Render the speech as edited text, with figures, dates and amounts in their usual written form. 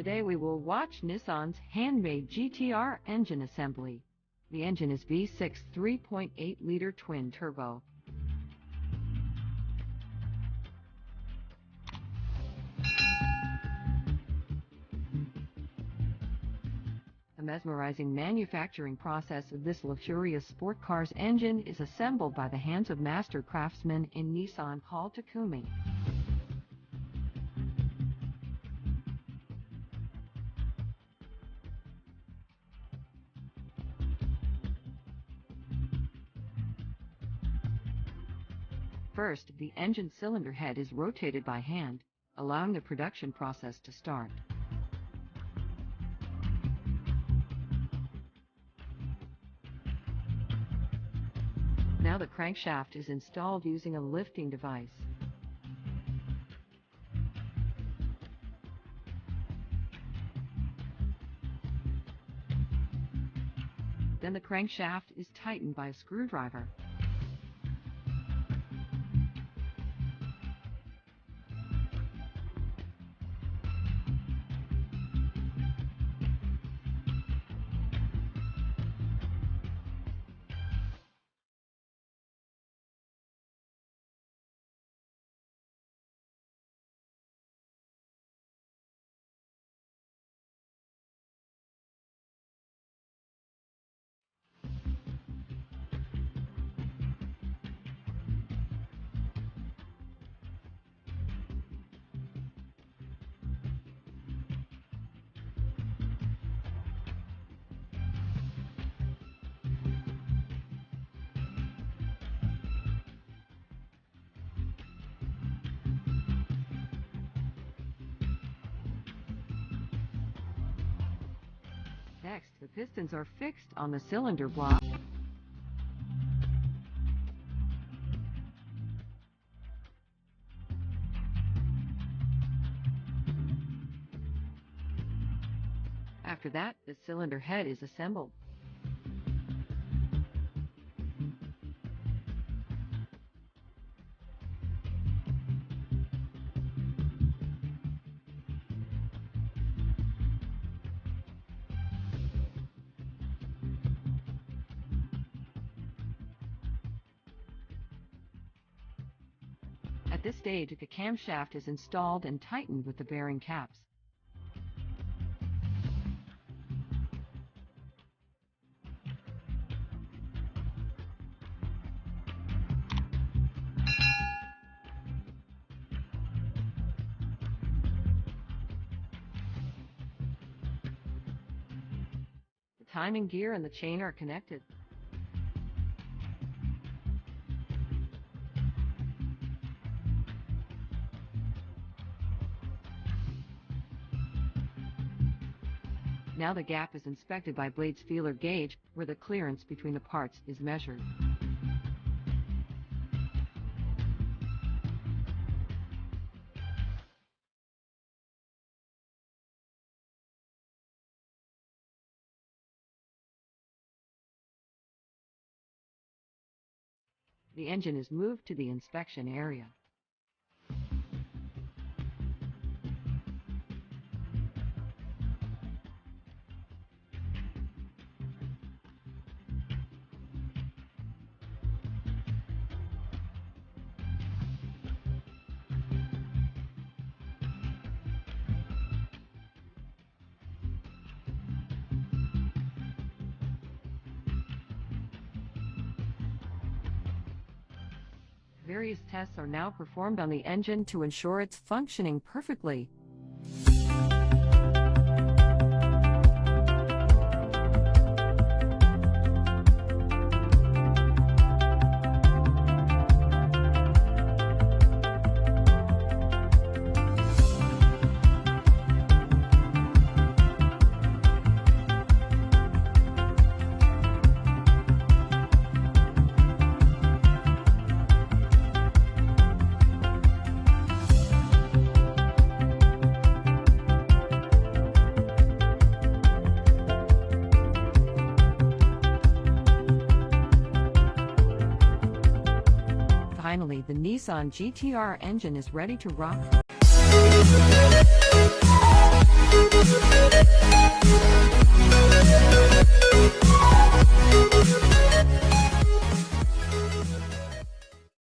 Today we will watch Nissan's handmade GT-R engine assembly. The engine is V6 3.8-liter twin-turbo. The mesmerizing manufacturing process of this luxurious sport car's engine is assembled by the hands of master craftsmen in Nissan 𝐼𝐄𝐂𝐇𝐀𝐍𝐈𝐂𝐀𝐋. First, the engine cylinder head is rotated by hand, allowing the production process to start. Now the crankshaft is installed using a lifting device. Then the crankshaft is tightened by a screwdriver. Next, the pistons are fixed on the cylinder block. After that, the cylinder head is assembled. At this stage, the camshaft is installed and tightened with the bearing caps. The timing gear and the chain are connected. Now the gap is inspected by blade's feeler gauge, where the clearance between the parts is measured. The engine is moved to the inspection area. Various tests are now performed on the engine to ensure it's functioning perfectly. Finally, the Nissan GT-R engine is ready to rock.